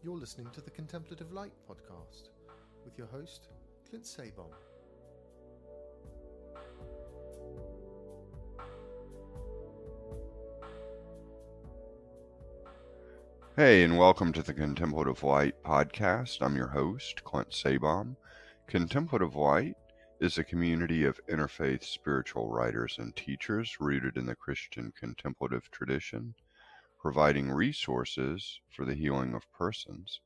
You're listening to the Contemplative Light podcast with your host, Clint Sabom. Hey, and welcome to the Contemplative Light podcast. I'm your host, Clint Sabom. Contemplative Light is a community of interfaith spiritual writers and teachers rooted in the Christian contemplative tradition, providing resources for the healing of persons.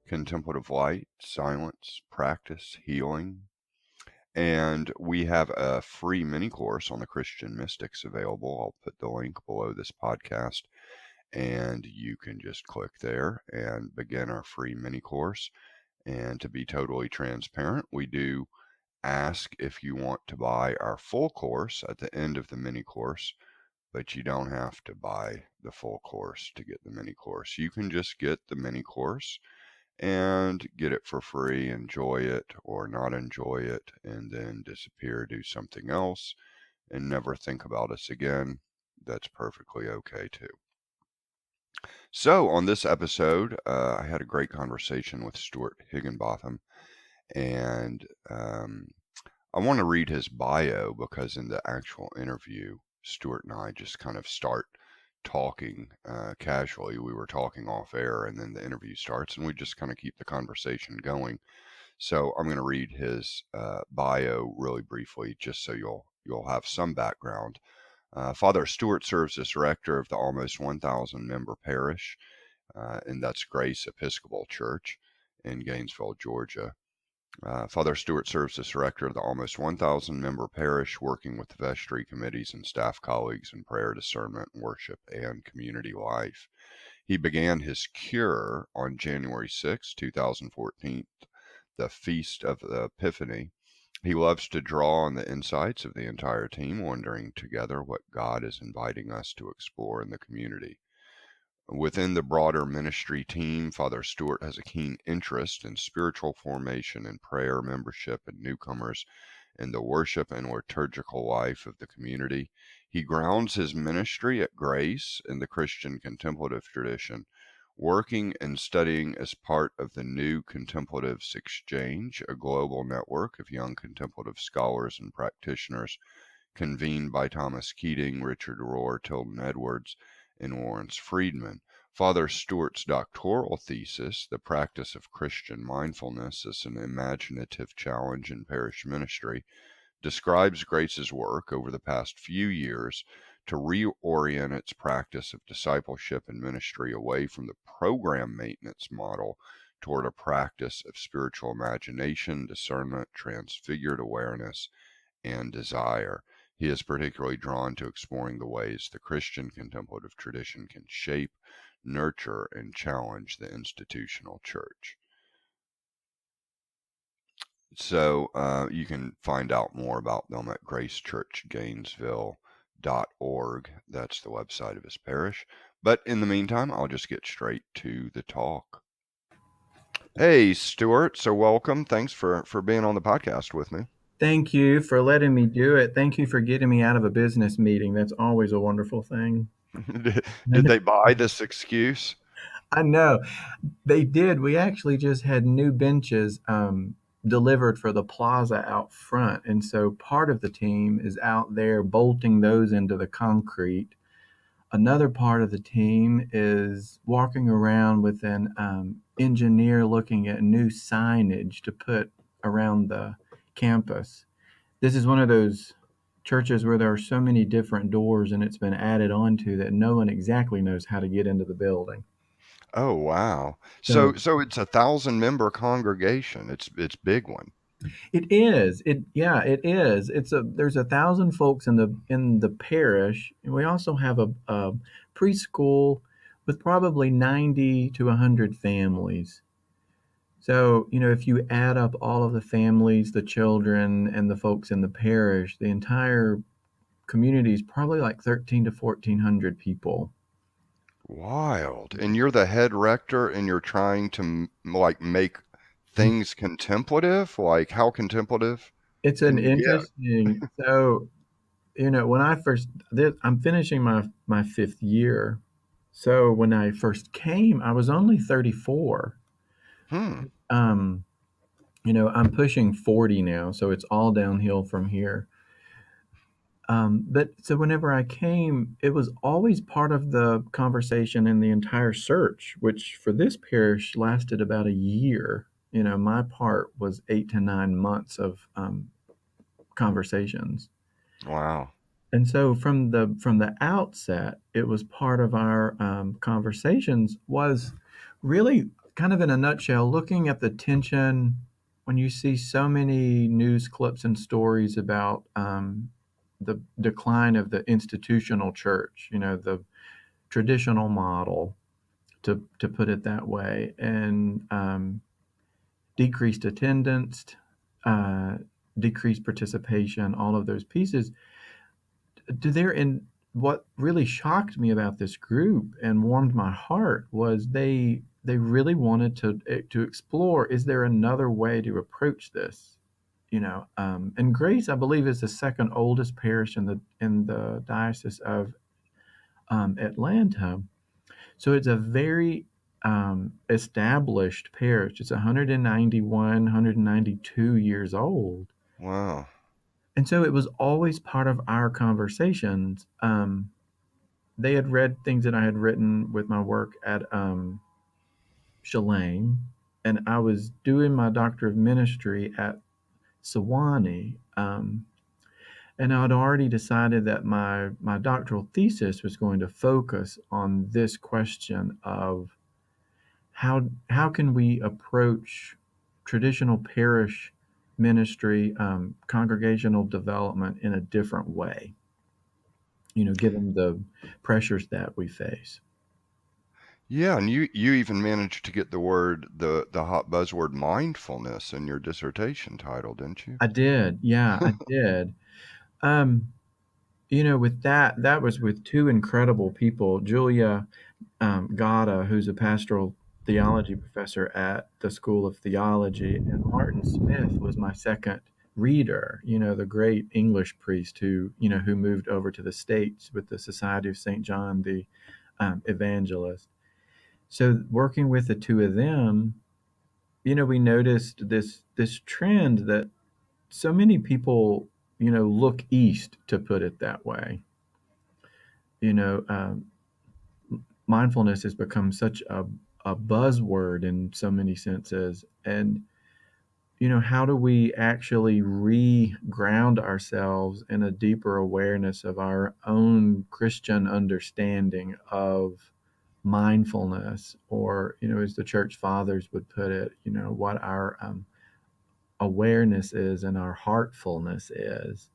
Contemplative light, silence, practice, healing. And we have a free mini course on the Christian mystics available. I'll put the link below this podcast, and you can just click there and begin our free mini course. And to be totally transparent, we do ask if you want to buy our full course at the end of the mini course, but you don't have to buy the full course to get the mini course. You can just get the mini course and get it for free, enjoy it or not enjoy it, and then disappear, do something else, and never think about us again. That's perfectly okay too. So on this episode, I had a great conversation with Stuart Higginbotham, and I want to read his bio because in the actual interview, Stuart and I just kind of start talking casually. We were talking off air, and then the interview starts, and we just kind of keep the conversation going. So I'm going to read his bio really briefly, just so you'll have some background. Father Stuart serves as rector of the almost 1,000 member parish, and that's Grace Episcopal Church in Gainesville, Georgia. Father Stuart serves as rector of the almost 1,000 member parish, working with the vestry committees and staff colleagues in prayer, discernment, worship, and community life. He began his cure on January 6, 2014, the Feast of the Epiphany. He loves to draw on the insights of the entire team, wondering together what God is inviting us to explore in the community. Within the broader ministry team, Father Stuart has a keen interest in spiritual formation and prayer, membership, and newcomers in the worship and liturgical life of the community. He grounds his ministry at Grace in the Christian contemplative tradition, working and studying as part of the New Contemplatives Exchange, a global network of young contemplative scholars and practitioners convened by Thomas Keating, Richard Rohr, Tilden Edwards, and Lawrence Friedman. Father Stuart's doctoral thesis, The Practice of Christian Mindfulness as an Imaginative Challenge in Parish Ministry, describes Grace's work over the past few years to reorient its practice of discipleship and ministry away from the program maintenance model toward a practice of spiritual imagination, discernment, transfigured awareness, and desire. He is particularly drawn to exploring the ways the Christian contemplative tradition can shape, nurture, and challenge the institutional church. So you can find out more about them at gracechurchgainesville.org. That's the website of his parish. But in the meantime, I'll just get straight to the talk. Hey, Stuart. So welcome. Thanks for being on the podcast with me. Thank you for letting me do it. Thank you for getting me out of a business meeting. That's always a wonderful thing. Did they buy this excuse? I know they did. We actually just had new benches delivered for the plaza out front. And so part of the team is out there bolting those into the concrete. Another part of the team is walking around with an engineer looking at new signage to put around the campus. This is one of those churches where there are so many different doors and it's been added onto that no one exactly knows how to get into the building. Oh, wow. So So it's 1,000-member congregation. It's big one. it is. It is. There's 1,000 folks in the parish, and we also have a preschool with probably 90 to 100 families. So, if you add up all of the families, the children, and the folks in the parish, the entire community is probably like 13 to 1,400 people. Wild. And you're the head rector and you're trying to like make things contemplative? Like how contemplative It's can an you get? interesting, so, when I first, I'm finishing my fifth year. So when I first came, I was only 34. Hmm. Um, I'm pushing 40 now, so it's all downhill from here. But so whenever I came, it was always part of the conversation in the entire search, which for this parish lasted about a year. My part was 8 to 9 months of conversations. Wow. And so from the outset, it was part of our conversations was really kind of in a nutshell, looking at the tension when you see so many news clips and stories about the decline of the institutional church, the traditional model, to put it that way, and decreased attendance, uh, decreased participation, all of those pieces and what really shocked me about this group and warmed my heart was they really wanted to explore, is there another way to approach this? And Grace, I believe, is the second oldest parish in the diocese of Atlanta. So it's a very established parish. It's 191, 192 years old. Wow. And so it was always part of our conversations. They had read things that I had written with my work at Shalane, and I was doing my Doctor of Ministry at Sewanee. And I had already decided that my doctoral thesis was going to focus on this question of how can we approach traditional parish ministry, congregational development in a different way, given the pressures that we face. Yeah, and you even managed to get the hot buzzword mindfulness in your dissertation title, didn't you? I did. Yeah, I did. Um, with that was with two incredible people, Julia Gata, who's a pastoral theology professor at the School of Theology, and Martin Smith was my second reader, the great English priest who moved over to the States with the Society of St. John the Evangelist. So working with the two of them, we noticed this trend that so many people, look east, to put it that way. You know, Mindfulness has become such a buzzword in so many senses. And, how do we actually re-ground ourselves in a deeper awareness of our own Christian understanding of mindfulness, or, as the church fathers would put it, what our awareness is and our heartfulness is.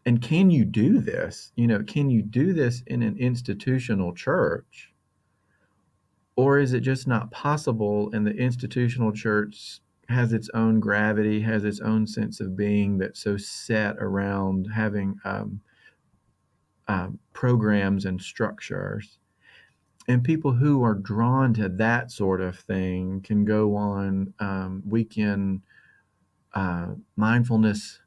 And can you do this? Can you do this in an institutional church? Or is it just not possible, and the institutional church has its own gravity, has its own sense of being that's so set around having programs and structures? And people who are drawn to that sort of thing can go on weekend mindfulness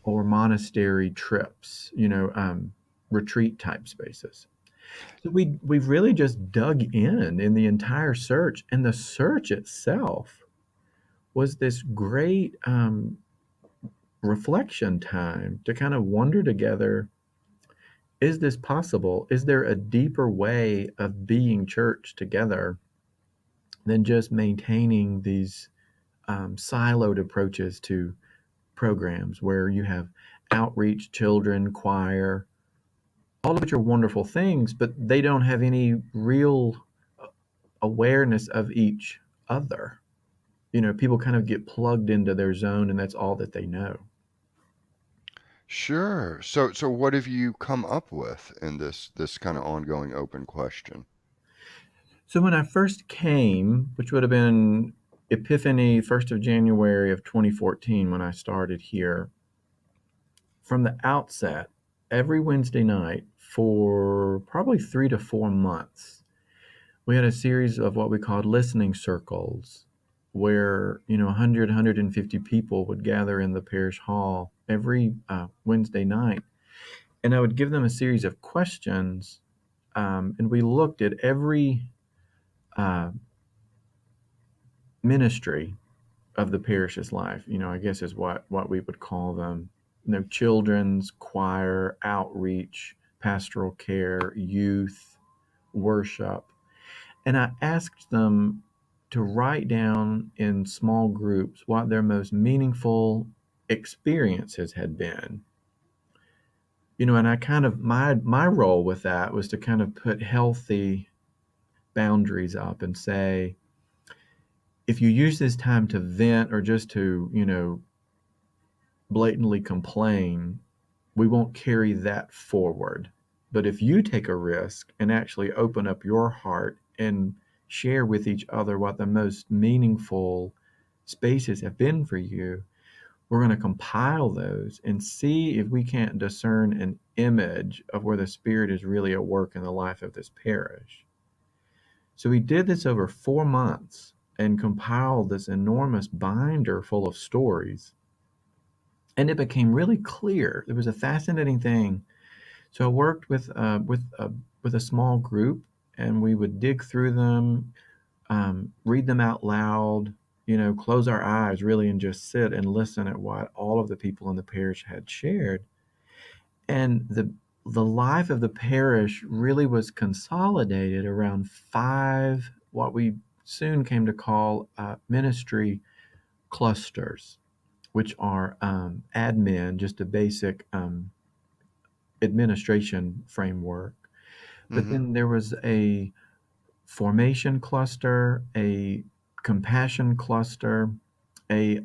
or monastery trips, retreat type spaces. So we've really just dug in the entire search, and the search itself was this great reflection time to kind of wonder together: is this possible? Is there a deeper way of being church together than just maintaining these siloed approaches to programs where you have outreach, children, choir, all of which are wonderful things, but they don't have any real awareness of each other. People kind of get plugged into their zone, and that's all that they know. Sure. So what have you come up with in this kind of ongoing open question? So when I first came, which would have been Epiphany, 1st of January of 2014, when I started here, from the outset, every Wednesday night for probably 3 to 4 months, we had a series of what we called listening circles, where 100, 150 people would gather in the parish hall every Wednesday night, and I would give them a series of questions and we looked at every ministry of the parish's life. I guess is what we would call them. Children's choir, outreach, pastoral care, youth, worship. And I asked them to write down in small groups what their most meaningful experiences had been. And I kind of, my role with that was to kind of put healthy boundaries up and say, if you use this time to vent or just to, blatantly complain, we won't carry that forward. But if you take a risk and actually open up your heart and share with each other what the most meaningful spaces have been for you, we're going to compile those and see if we can't discern an image of where the Spirit is really at work in the life of this parish. So we did this over 4 months and compiled this enormous binder full of stories. And it became really clear. It was a fascinating thing. So I worked with a small group, and we would dig through them, read them out loud, close our eyes really and just sit and listen at what all of the people in the parish had shared. And the life of the parish really was consolidated around 5 what we soon came to call ministry clusters, which are admin, just a basic administration framework. But then there was a formation cluster, a compassion cluster, a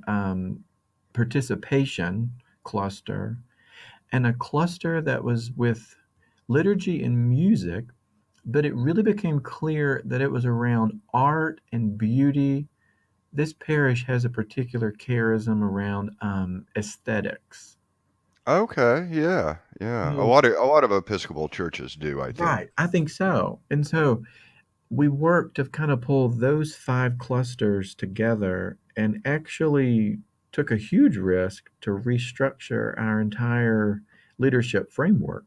participation cluster, and a cluster that was with liturgy and music. But it really became clear that it was around art and beauty. This parish has a particular charism around aesthetics. Okay, yeah, yeah. A So, lot of Episcopal churches do, I think. right, I think so. And so we worked to kind of pull those 5 clusters together and actually took a huge risk to restructure our entire leadership framework.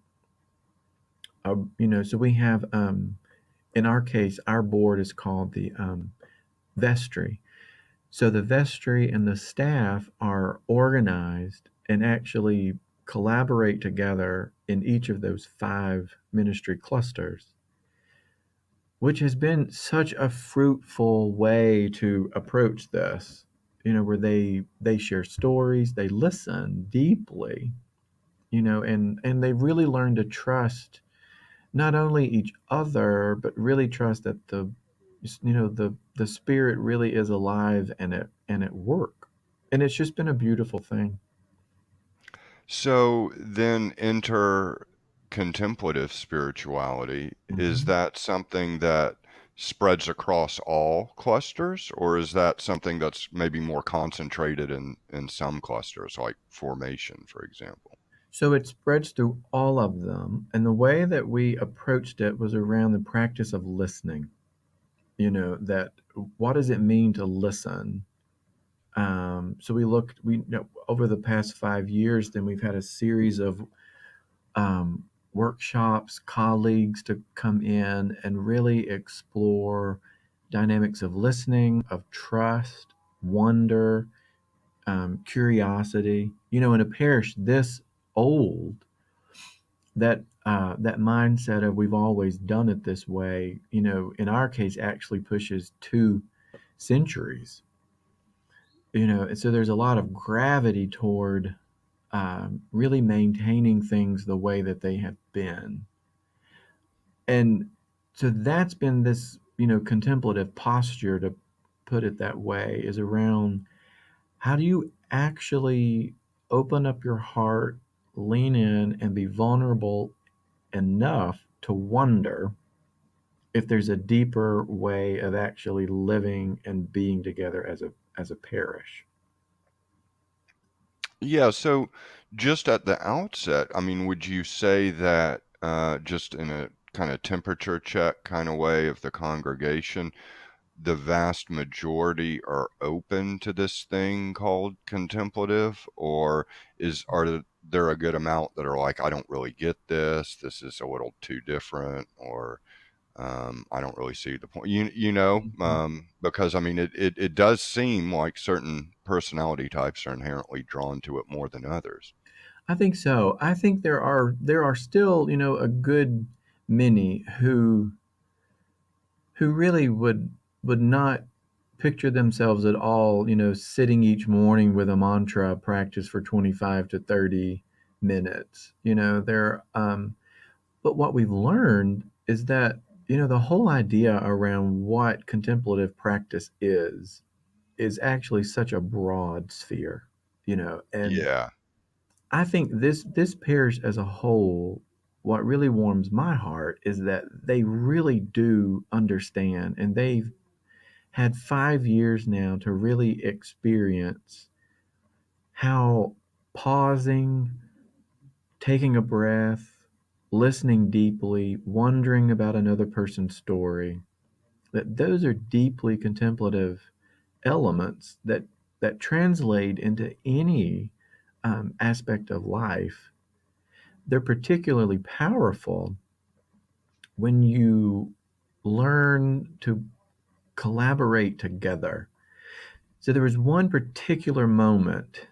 So we have, in our case, our board is called the vestry. So the vestry and the staff are organized and actually collaborate together in each of those 5 ministry clusters, which has been such a fruitful way to approach this, where they share stories, they listen deeply, and they really learn to trust not only each other, but really trust that the Spirit really is alive and at work. And it's just been a beautiful thing. So then enter contemplative spirituality. Is Mhm. that something that spreads across all clusters, or is that something that's maybe more concentrated in some clusters, like formation, for example? So it spreads through all of them. And the way that we approached it was around the practice of listening. That what does it mean to listen? So over the past 5 years, then we've had a series of workshops, colleagues to come in and really explore dynamics of listening, of trust, wonder, curiosity. In a parish this old, that mindset of we've always done it this way, in our case, actually pushes 2 centuries. And so there's a lot of gravity toward really maintaining things the way that they have been. And so that's been this, contemplative posture, to put it that way, is around how do you actually open up your heart, lean in, and be vulnerable enough to wonder if there's a deeper way of actually living and being together as a parish. Yeah, so just at the outset, I mean, would you say that just in a kind of temperature check kind of way of the congregation, the vast majority are open to this thing called contemplative, or there a good amount that are like, I don't really get this. This is a little too different, or I don't really see the point. Because I mean, it does seem like certain personality types are inherently drawn to it more than others. I think so. I think there are still, a good many who really would not picture themselves at all, sitting each morning with a mantra practice for 25 to 30 minutes. But what we've learned is that, the whole idea around what contemplative practice is actually such a broad sphere, and Yeah. I think this parish as a whole, what really warms my heart is that they really do understand, and they've had 5 years now to really experience how pausing, taking a breath, listening deeply, wondering about another person's story, that those are deeply contemplative elements that translate into any aspect of life. They're particularly powerful when you learn to collaborate together. So there was one particular moment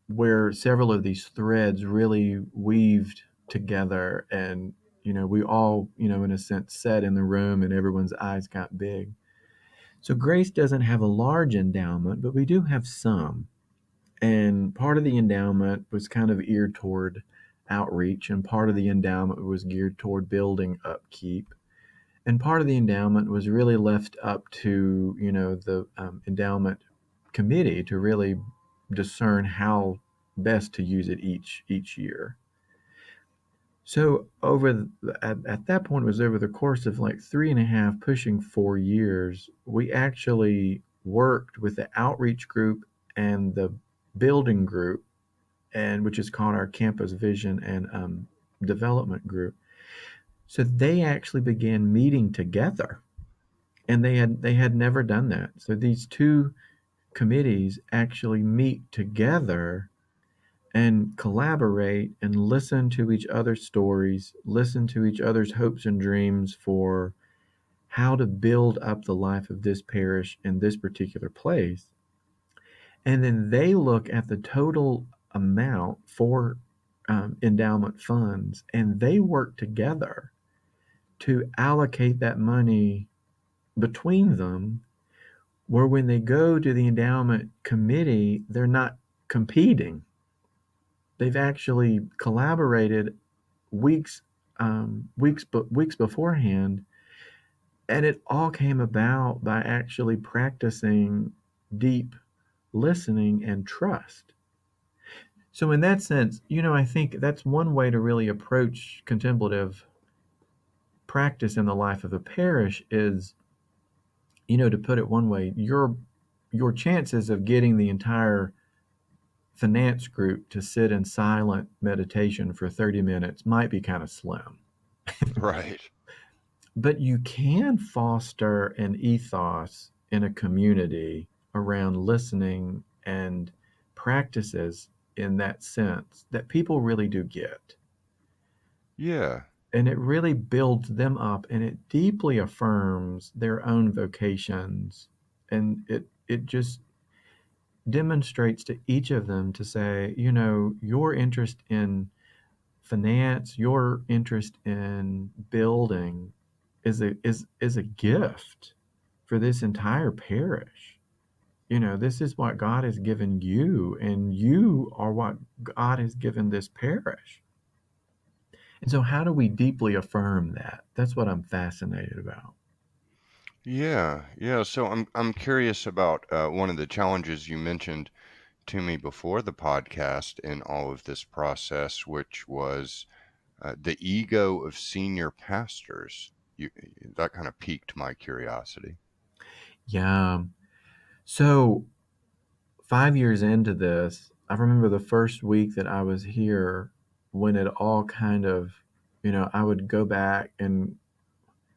where several of these threads really weaved together, and we all, in a sense, sat in the room, and everyone's eyes got big. So Grace doesn't have a large endowment, but we do have some. And part of the endowment was kind of geared toward outreach, and part of the endowment was geared toward building upkeep, and part of the endowment was really left up to the endowment committee to really discern how best to use it each year. So at that point, it was over the course of like 3.5, pushing 4 years, we actually worked with the outreach group and the building group, and which is called our campus vision and development group. So they actually began meeting together, and they had never done that. So these two committees actually meet together and collaborate and listen to each other's stories, listen to each other's hopes and dreams for how to build up the life of this parish in this particular place. And then they look at the total amount for endowment funds, and they work together to allocate that money between them, where when they go to the endowment committee, they're not competing. They've actually collaborated weeks beforehand, and it all came about by actually practicing deep listening and trust. So in that sense, I think that's one way to really approach contemplative practice in the life of a parish is, to put it one way, your chances of getting the entire finance group to sit in silent meditation for 30 minutes might be kind of slim. Right. But you can foster an ethos in a community around listening and practices in that sense that people really do get. Yeah. And it really builds them up, and it deeply affirms their own vocations. And it just demonstrates to each of them to say, your interest in finance, your interest in building is a gift for this entire parish. This is what God has given you, and you are what God has given this parish. And so how do we deeply affirm that? That's what I'm fascinated about. Yeah. Yeah. So I'm curious about one of the challenges you mentioned to me before the podcast in all of this process, which was the ego of senior pastors. That kind of piqued my curiosity. Yeah. So 5 years into this, I remember the first week that I was here when it all kind of, I would go back and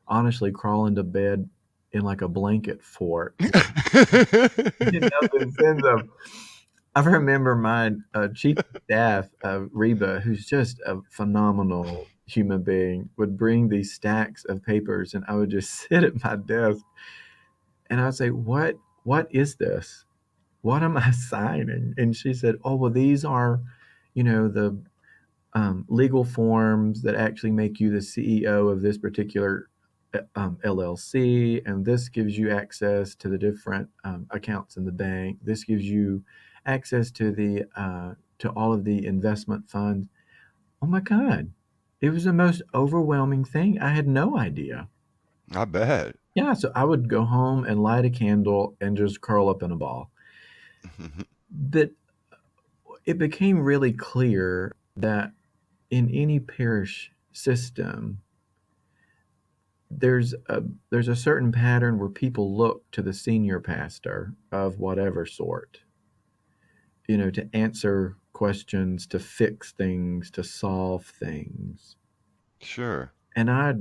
honestly crawl into bed in like a blanket fort. In the sense of I remember my chief of staff, Reba, who's just a phenomenal human being, would bring these stacks of papers, and I would just sit at my desk, and I'd say, What is this? What am I signing?" And she said, "Oh, well, these are, the legal forms that actually make you the CEO of this particular LLC, and this gives you access to the different accounts in the bank. This gives you access to the to all of the investment funds." Oh my God, it was the most overwhelming thing. I had no idea. I bet. Yeah, so I would go home and light a candle and just curl up in a ball. But it became really clear that in any parish system, there's a certain pattern where people look to the senior pastor of whatever sort, to answer questions, to fix things, to solve things. Sure. And I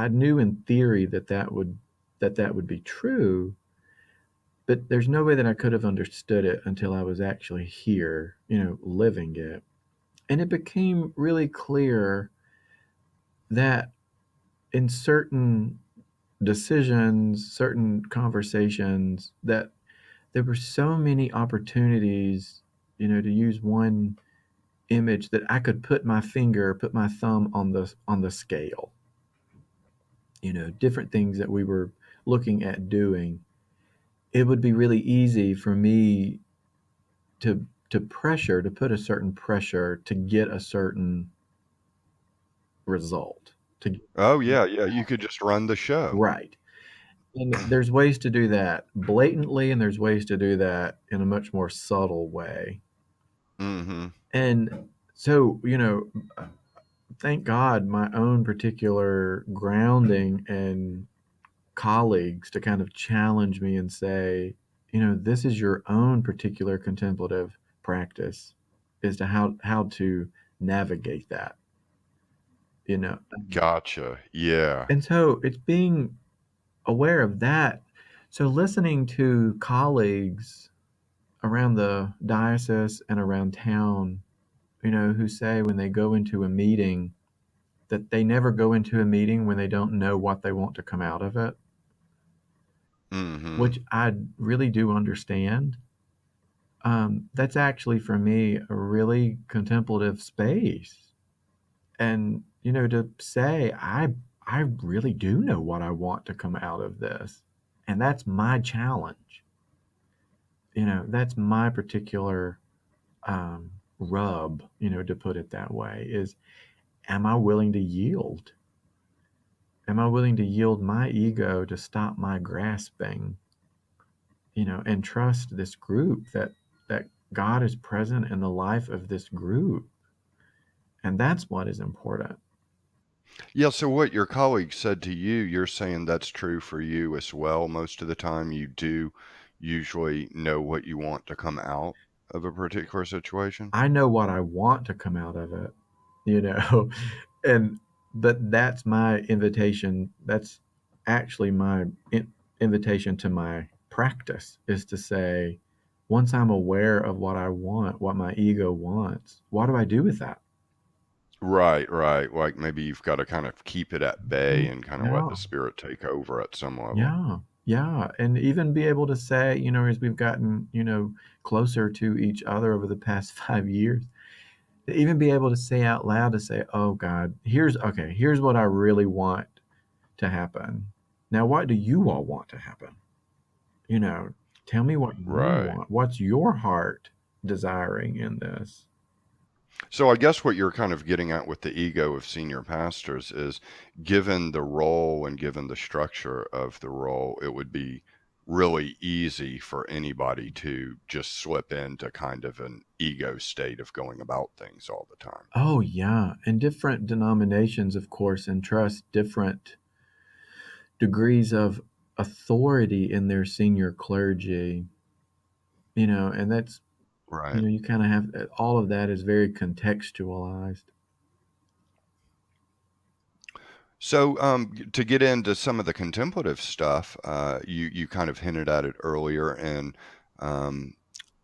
knew in theory that would be true, but there's no way that I could have understood it until I was actually here, living it. And it became really clear that in certain decisions, certain conversations, that there were so many opportunities, to use one image, that I could put my thumb on the scale. Different things that we were looking at doing. It would be really easy for me to put a certain pressure to get a certain result. To Oh, yeah, yeah. You could just run the show. Right. And there's ways to do that blatantly, and there's ways to do that in a much more subtle way. Mm-hmm. And so, thank God my own particular grounding and colleagues to kind of challenge me and say, this is your own particular contemplative practice, as to how to navigate that, you know. Gotcha. Yeah. And so it's being aware of that. So listening to colleagues around the diocese and around town, who say when they go into a meeting that they never go into a meeting when they don't know what they want to come out of it, Mm-hmm. which I really do understand. That's actually for me a really contemplative space. And, to say, I really do know what I want to come out of this. And that's my challenge. That's my particular rub, to put it that way, is, am I willing to yield? Am I willing to yield my ego to stop my grasping, and trust this group, that God is present in the life of this group? And that's what is important. Yeah, so what your colleague said to you, you're saying that's true for you as well. Most of the time, you do usually know what you want to come out of a particular situation. I know what I want to come out of it, you know, and but that's my invitation. That's actually my invitation to my practice, is to say, once I'm aware of what I want, what my ego wants, what do I do with that? Right, right. Like maybe you've got to kind of keep it at bay and kind of let Yeah, the spirit take over at some level. yeah, yeah. And even be able to say, as we've gotten, closer to each other over the past 5 years, to even be able to say out loud, to say, "Oh God, here's what I really want to happen. Now, what do you all want to happen? You know, tell me what you Right. want. What's your heart desiring in this?" So I guess what you're kind of getting at with the ego of senior pastors is, given the role and given the structure of the role, it would be really easy for anybody to just slip into kind of an ego state of going about things all the time. Oh yeah, and different denominations, of course, entrust different degrees of authority in their senior clergy. And that's, Right. you kind of have, all of that is very contextualized. So, to get into some of the contemplative stuff, you kind of hinted at it earlier, and um,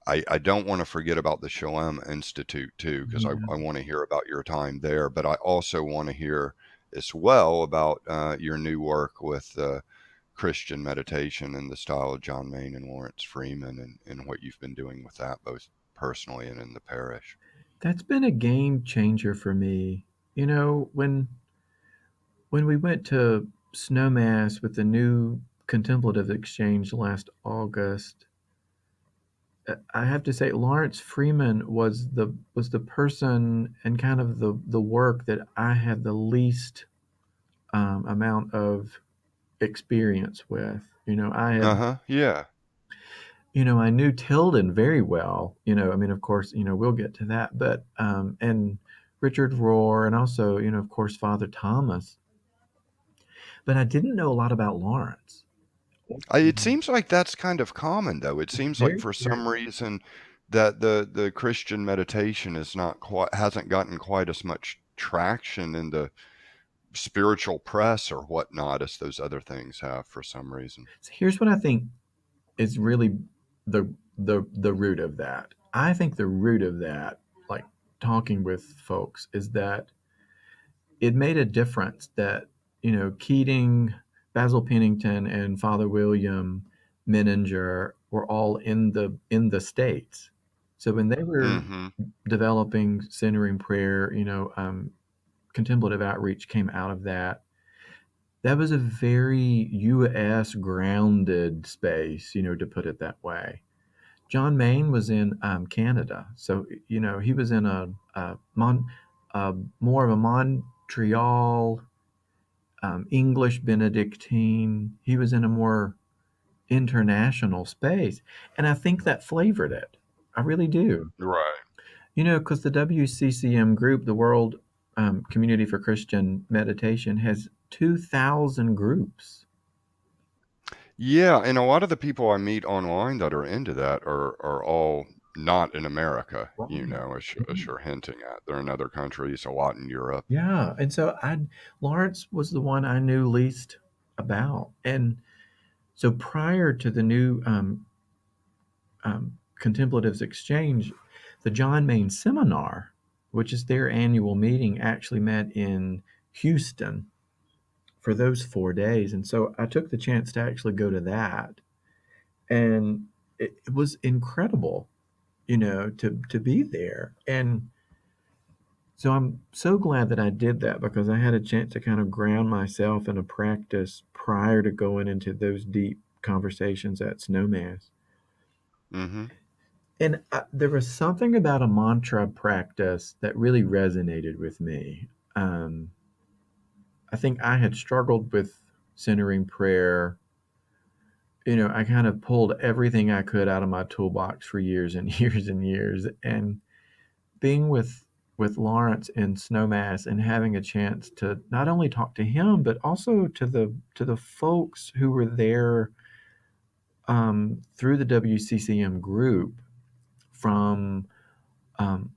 I don't want to forget about the Shalem Institute too, because Yeah. I want to hear about your time there, but I also want to hear as well about your new work with Christian meditation in the style of John Main and Lawrence Freeman, and what you've been doing with that, both personally and in the parish. That's been a game changer for me. You know, when we went to Snowmass with the new contemplative exchange last August, I have to say Lawrence Freeman was the person and kind of the work that I had the least amount of experience with. Uh-huh. Yeah. I knew Tilden very well. I mean, of course, we'll get to that, but and Richard Rohr, and also, of course, Father Thomas. But I didn't know a lot about Lawrence. It seems like that's kind of common, though. It seems like Very, for very. some reason that the Christian meditation is not quite hasn't gotten quite as much traction in the spiritual press or whatnot as those other things have for some reason. So here's what I think is really the root of that. I think the root of that, like talking with folks, is that it made a difference that Keating, Basil Pennington, and Father William Menninger were all in the States. So when they were Mm-hmm. developing centering prayer, contemplative outreach came out of that. That was a very U.S. grounded space, to put it that way. John Main was in Canada, so he was in more of a Montreal English Benedictine. He was in a more international space, and I think that flavored it. I really do. Right. Because the WCCM group, the World Community for Christian Meditation, has 2,000 groups. Yeah, and a lot of the people I meet online that are into that are all not in America, Right. as you're hinting at. They're in other countries, a lot in Europe. Yeah, and so Lawrence was the one I knew least about, and so prior to the new Contemplatives Exchange, the John Main Seminar, which is their annual meeting, actually met in Houston for those 4 days, and so I took the chance to actually go to that, and it was incredible, to be there, and so I'm so glad that I did that because I had a chance to kind of ground myself in a practice prior to going into those deep conversations at Snowmass. Mm-hmm. And there was something about a mantra practice that really resonated with me. Um, I think I had struggled with centering prayer. I kind of pulled everything I could out of my toolbox for years and years and years. And being with Lawrence in Snowmass and having a chance to not only talk to him but also to the folks who were there through the WCCM group from um,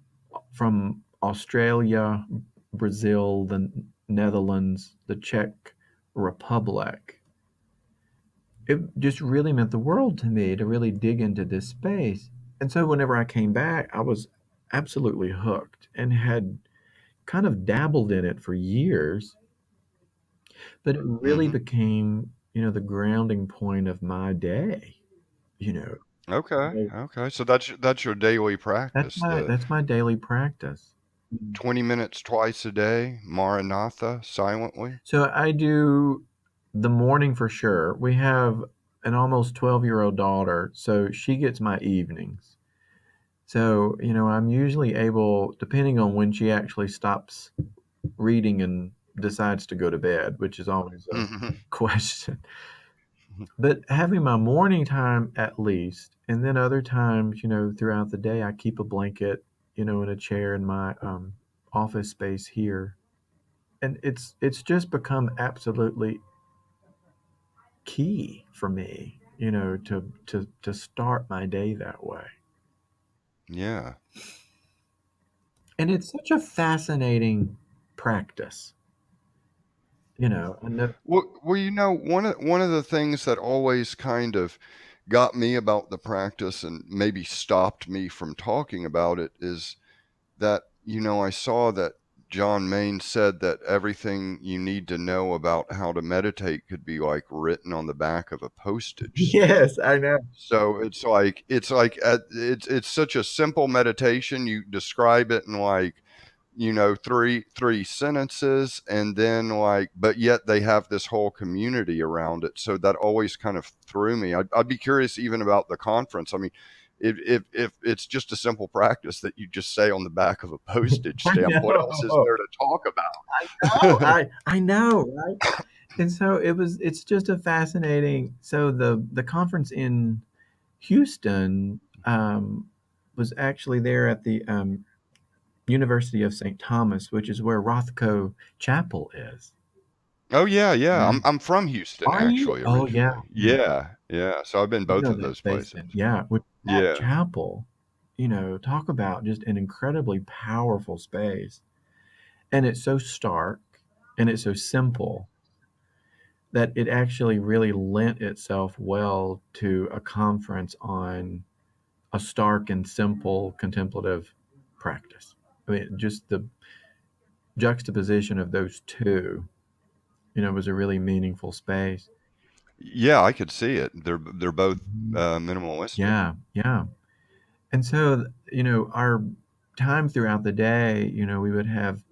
from Australia, Brazil, the Netherlands, the Czech Republic. It just really meant the world to me to really dig into this space. And so whenever I came back, I was absolutely hooked and had kind of dabbled in it for years, but it really Mm-hmm. became, the grounding point of my day. You know, Okay. So Okay. So that's your daily that's practice. my The that's my daily practice. 20 minutes twice a day, Maranatha, silently. So I do the morning for sure. We have an almost 12-year-old daughter, so she gets my evenings. So, I'm usually able, depending on when she actually stops reading and decides to go to bed, which is always a Mm-hmm. question. But having my morning time at least, and then other times, throughout the day, I keep a blanket, in a chair in my office space here. And it's just become absolutely key for me, to start my day that way. Yeah. And it's such a fascinating practice, and Well, one of the things that always kind of got me about the practice and maybe stopped me from talking about it is that, I saw that John Main said that everything you need to know about how to meditate could be like written on the back of a postage stamp. Yes, I know. So it's such a simple meditation. You describe it in like, three sentences, and then like, but yet they have this whole community around it. So that always kind of threw me. I'd be curious even about the conference. I mean, if it's just a simple practice that you just say on the back of a postage I stamp, what else is know. there to talk Oh, about? I know, right? And so it's just a fascinating. So the conference in Houston was actually there at the University of St. Thomas, which is where Rothko Chapel is. Oh yeah, yeah. Yeah. I'm from Houston Are you? actually Oh yeah. originally. Yeah, yeah. So I've been You both know of that those space places. then. Yeah. With that Yeah. chapel, talk about just an incredibly powerful space. And it's so stark and it's so simple that it actually really lent itself well to a conference on a stark and simple contemplative practice. I mean, just the juxtaposition of those two, was a really meaningful space. Yeah, I could see it. They're both minimalistic. Yeah, yeah. And so, our time throughout the day, we would have,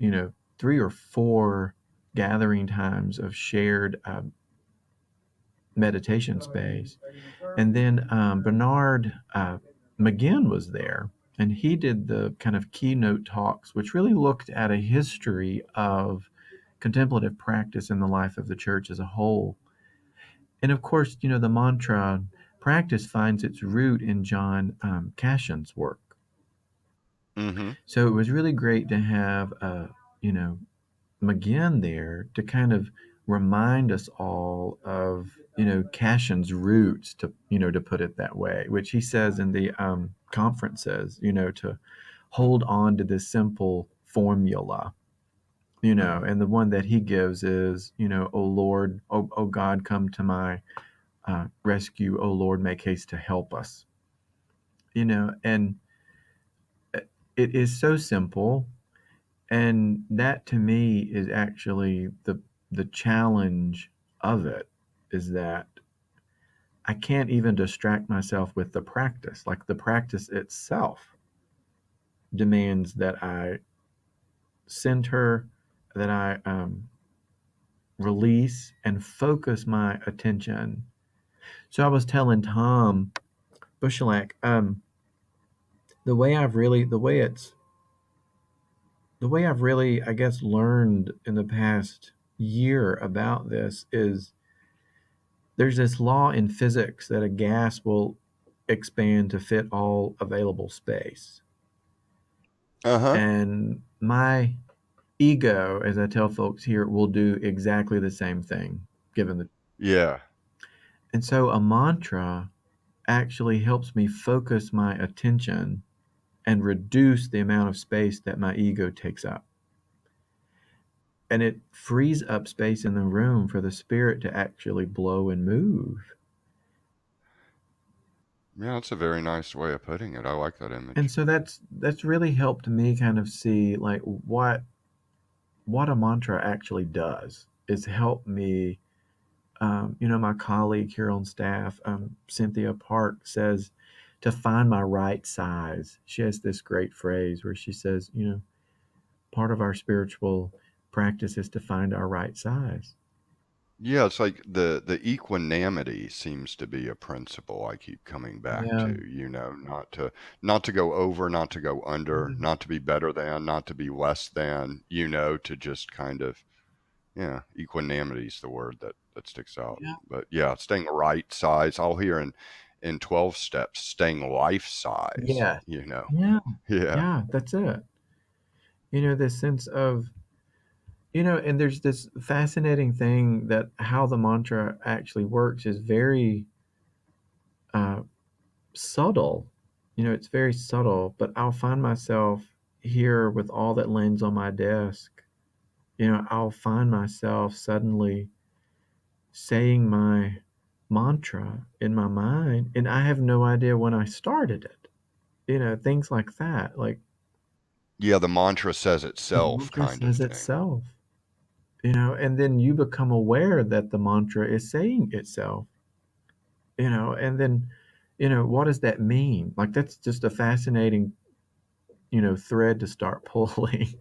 3 or 4 gathering times of shared meditation space. And then Bernard McGinn was there, and he did the kind of keynote talks, which really looked at a history of contemplative practice in the life of the church as a whole. And of course, the mantra practice finds its root in John Cashin's work. Mm-hmm. So it was really great to have, McGinn there to kind of remind us all of, Cashin's roots, to put it that way, which he says in the conferences, to hold on to this simple formula, and the one that he gives is, "O Lord, O God, come to my rescue. O Lord, make haste to help us." And it is so simple. And that to me is actually the challenge of it, is that I can't even distract myself with the practice. Like the practice itself demands that I center, that I release and focus my attention. So I was telling Tom Bushelak, the way I've really, I guess, learned in the past year about this is there's this law in physics that a gas will expand to fit all available space. Uh-huh. And my ego, as I tell folks here, will do exactly the same thing given the. Yeah. And so a mantra actually helps me focus my attention and reduce the amount of space that my ego takes up. And it frees up space in the room for the spirit to actually blow and move. Yeah, that's a very nice way of putting it. I like that And image. so that's really helped me kind of see like what a mantra actually does is help me. My colleague here on staff, Cynthia Park, says to find my right size. She has this great phrase where she says, part of our spiritual practice is to find our right size. Yeah, it's like the equanimity seems to be a principle I keep coming back Yeah. to, not to go over, not to go under, Yeah. not to be better than, not to be less than, to just kind of, yeah, equanimity is the word that sticks out. Yeah. But yeah, staying right size. I'll hear in 12 steps, staying life size, Yeah. Yeah. Yeah. Yeah. That's it. This sense of, and there's this fascinating thing that how the mantra actually works is very uh, subtle. It's very subtle, but I'll find myself here with all that lands on my desk. I'll find myself suddenly saying my mantra in my mind, and I have no idea when I started it. Things like that. Like, Yeah, the mantra says the itself mantra kind of says thing. itself, and then you become aware that the mantra is saying itself, and then, what does that mean? Like, that's just a fascinating, thread to start pulling.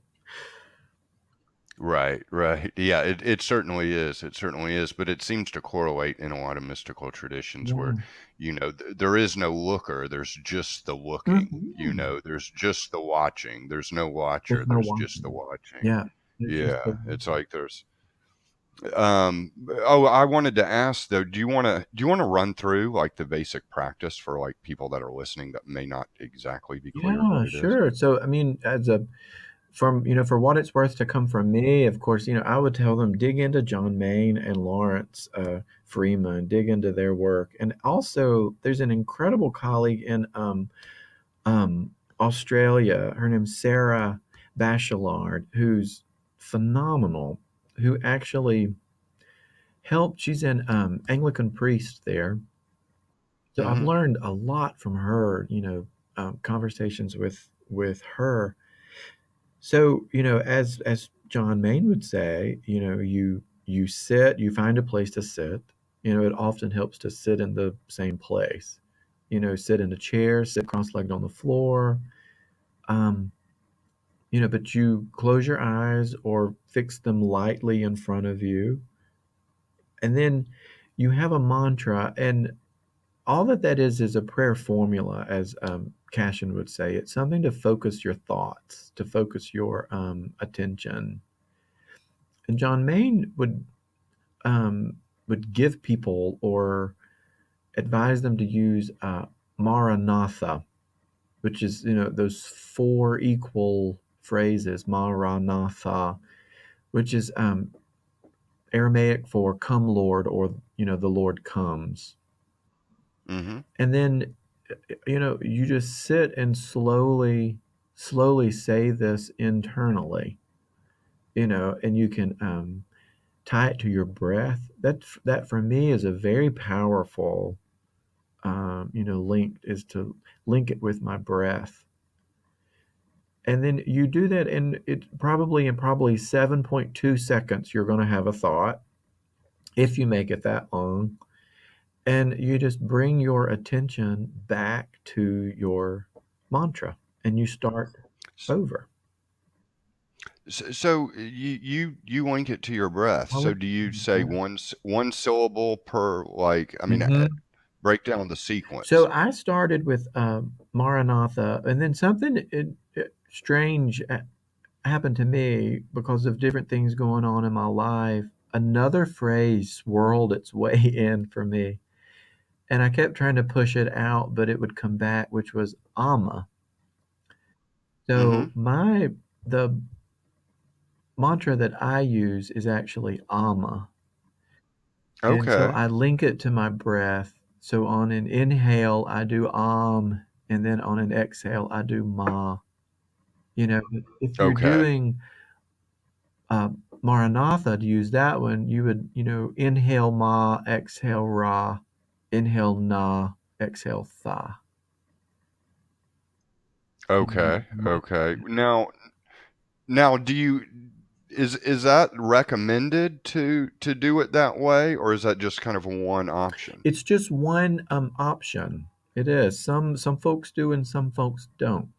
Right, right. Yeah, it certainly is. It certainly is. But it seems to correlate in a lot of mystical traditions where, Yeah. there is no looker, there's just the looking. Mhm. There's just the watching. There's no watcher, There's no there's just the watching. watching. Yeah. It's just Yeah, the it's like there's oh, I wanted to ask though, do you want to run through like the basic practice for like people that are listening that may not exactly be clear Yeah, what it is? sure. So, I mean, for what it's worth to come from me, of course, I would tell them dig into John Main and Lawrence Freeman, dig into their work. And also, there's an incredible colleague in um, Australia. Her name's Sarah Bachelard, who's phenomenal, who actually helped. She's an Anglican priest there. So I've Mm-hmm. learned a lot from her, conversations with her. So, as John Main would say, you sit, you find a place to sit. It often helps to sit in the same place. Sit in a chair, sit cross-legged on the floor. Um, but you close your eyes or fix them lightly in front of you. And then you have a mantra, and all that is a prayer formula, as Cashin would say. It's something to focus your thoughts, to focus your attention. And John Main would give people or advise them to use Maranatha, which is those four equal phrases, Maranatha, which is Aramaic for "Come, Lord," or the Lord comes. Mm-hmm. And then you just sit and slowly say this internally, and you can tie it to your breath. That for me is a very powerful, link, is to link it with my breath. And then you do that, and it probably in 7.2 seconds, you're going to have a thought if you make it that long. And you just bring your attention back to your mantra and you start over. So you link it to your breath. I So like do you to say do one syllable per like? I mean, that. Mhm. break down the So sequence. I started with Maranatha, and then something strange happened to me because of different things going on in my life. Another phrase swirled its way in for me, and I kept trying to push it out, but it would come back, which was Amma. Mm-hmm. So the mantra that I use is actually Amma. And so Okay. I link it to my breath. So on an inhale, I do and then on an exhale, I do Ma. If you're Okay. doing Maranatha, to use that one, you would, inhale Ma, exhale Ra, inhale Na, exhale Tha. Okay. Okay. Now, is that recommended to do it that way, or is that just kind of one option? It's just one option. It is. Some folks do and some folks don't.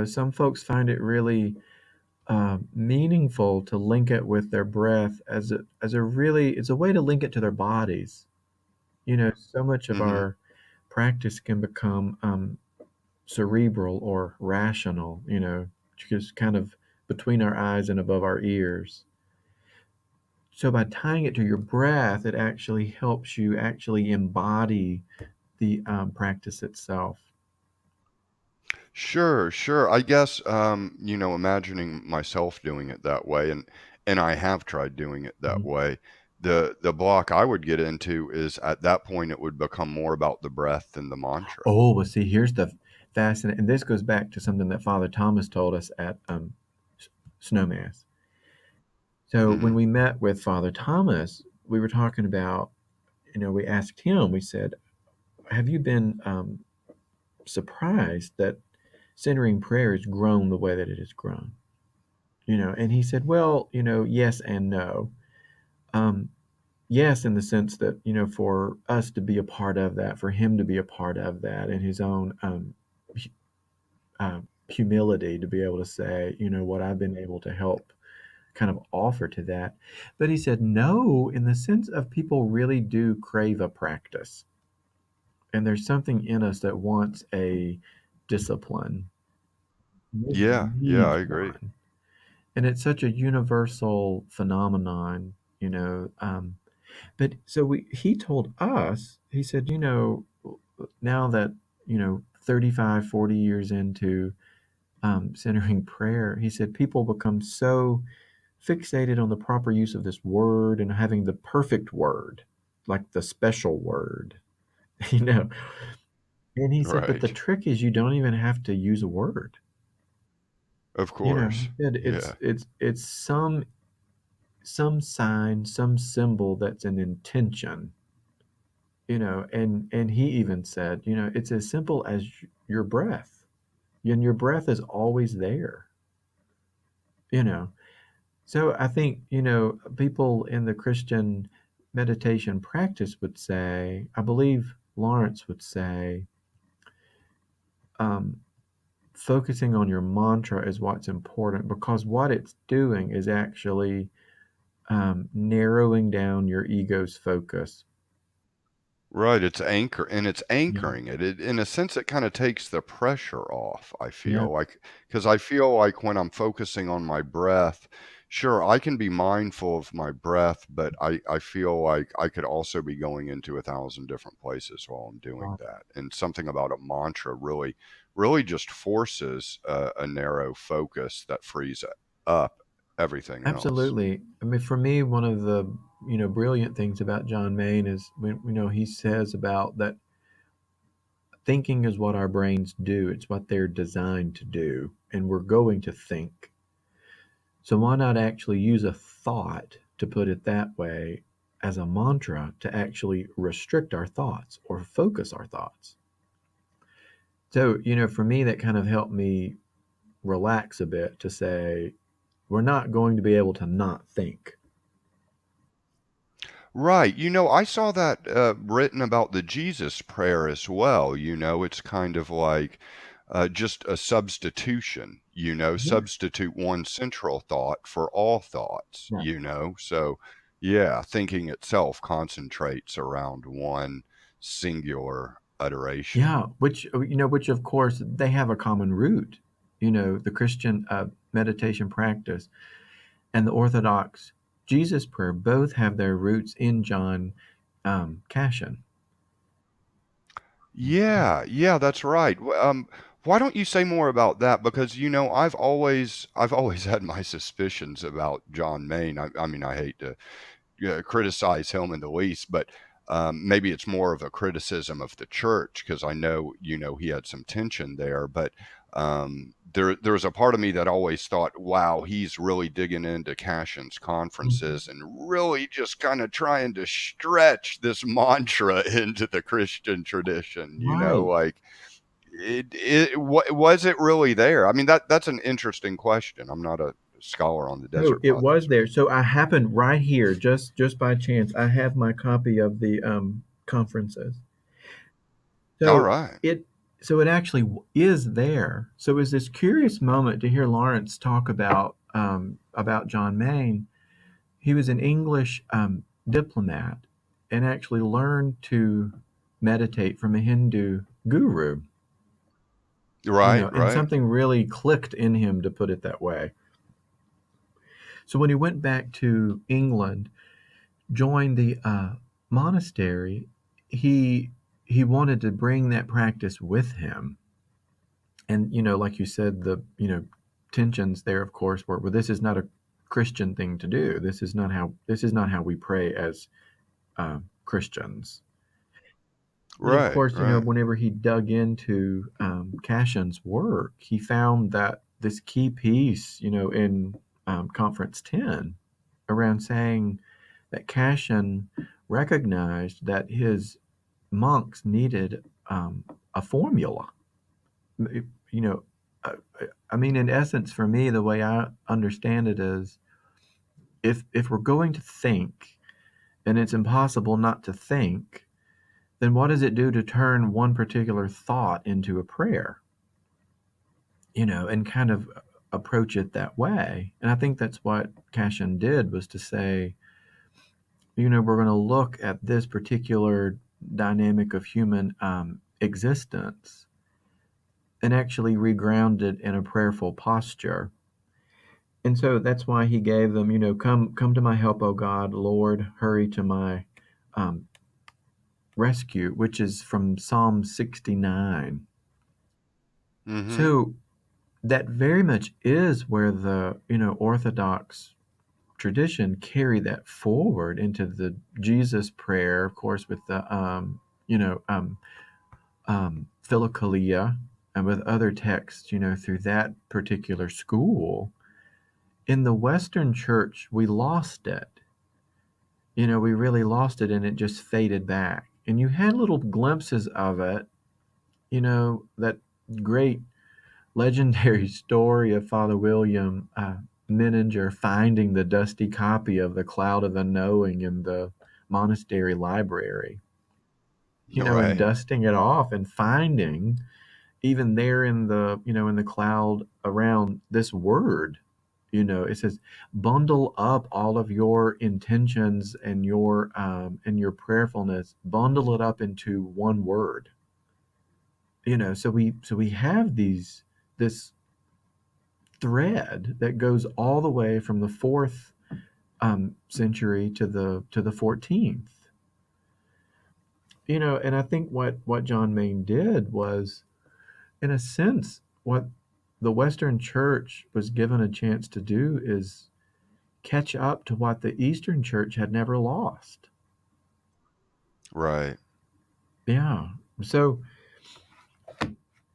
Some folks find it really meaningful to link it with their breath as a really, it's a way to link it to their bodies. So much of Mm-hmm. our practice can become cerebral or rational. Just kind of between our eyes and above our ears. So by tying it to your breath, it actually helps you actually embody the practice itself. Sure, sure. I guess imagining myself doing it that way, and I have tried doing it that Mhm. way. The block I would get into is at that point it would become more about the breath than the mantra. Oh, well, see, here's the fascinating, and this goes back to something that Father Thomas told us at Snow Mass. So when Mm-hmm. we met with Father Thomas, we were talking about, we asked him, we said, have you been surprised that centering prayer has grown the way that it has grown? And he said, well, yes and no. Yes, in the sense that, for us to be a part of that, for him to be a part of that, and his own humility to be able to say, what I've been able to help kind of offer to that. But he said, no, in the sense of people really do crave a practice. And there's something in us that wants a discipline. It Yeah, needs I agree. one. And it's such a universal phenomenon, but so he told us, he said, now that, 35, 40 years into centering prayer, he said, people become so fixated on the proper use of this word and having the perfect word, like the special word, you know. And he said, but the Right. trick is you don't even have to use a word. Of He course. said Yeah. it's some sign, some symbol that's an intention, and he even said, it's as simple as your breath. And your breath is always there, you know. So I think, people in the Christian meditation practice would say, I believe Lawrence would say, um, focusing on your mantra is what's important, because what it's doing is actually narrowing down your ego's focus. Right, it's Yeah. anchoring it. In a sense, it kinda takes the pressure off, I Yeah. feel like, because I feel like when I'm focusing on my breath, sure, I can be mindful of my breath, but I feel like I could also be going into 1,000 different places while I'm doing Right. that, and something about a mantra really just forces a narrow focus that frees up everything else. Absolutely. I mean, for me, one of the brilliant things about John Main is when he says about that thinking is what our brains do. It's what they're designed to do, and we're going to think. So why not actually use a thought, to put it that way, as a mantra to actually restrict our thoughts or focus our thoughts? So, for me, that kind of helped me relax a bit to say, we're not going to be able to not think. Right. I saw that written about the Jesus prayer as well. It's kind of like just a substitution, Yeah. substitute one central thought for all thoughts, Yeah. So, yeah, thinking itself concentrates around one singular iteration. Yeah, which of course they have a common root. The Christian meditation practice and the Orthodox Jesus prayer both have their roots in John Cassian. Yeah, that's right. Why don't you say more about that? Because I've always had my suspicions about John Main. I mean, I hate to criticize him in the least, but maybe it's more of a criticism of the church because I know he had some tension there. But there's a part of me that always thought, wow, he's really digging into Cashin's Mhm. conferences and really just kind of trying to stretch this mantra into the Christian tradition. Right. Like was it really there? I mean, that's an interesting question. I'm not a scholar on the No, Desert it was Fathers. there. So I happened right here, just by chance. I have my copy of the conferences. All So right. it so it actually is there. So it was this curious moment to hear Lawrence talk about John Main. He was an English diplomat and actually learned to meditate from a Hindu guru. Right, And right. something really clicked in him, to put it that way. So when he went back to England, joined the monastery, he he wanted to bring that practice with him. And like you said, the tensions there, of course, were, well, this is not a Christian thing to do. This is not how we pray as Christians. But of Right, course, right. whenever he dug into Cashin's work, he found that this key piece, in Conference 10, around saying that Cashin recognized that his monks needed a formula. You know, uh, I mean, in essence, for me, the way I understand it is, if we're going to think, and it's impossible not to think, then what does it do to turn one particular thought into a prayer? And kind of approach it that way. And I think that's what Cashin did, was to say, we're going to look at this particular dynamic of human existence and actually reground it in a prayerful posture. And so that's why he gave them, come to my help, O God, Lord, hurry to my um, rescue, which is from Psalm 69. Mm-hmm. So that very much is where the, Orthodox tradition carry that forward into the Jesus prayer, of course, with the, Philokalia, and with other texts, through that particular school. In the Western Church, we lost it. We really lost it, and it just faded back. And you had little glimpses of it, that great legendary story of Father William Menninger finding the dusty copy of The Cloud of Unknowing in the monastery library, and Right. dusting it off and finding, even there in the, in the cloud around this word, it says, bundle up all of your intentions and your prayerfulness, bundle it up into one word. So we have this thread that goes all the way from the fourth century to the 14th. And I think what John Main did was, in a sense, what the Western Church was given a chance to do is catch up to what the Eastern Church had never lost. Right. Yeah. So,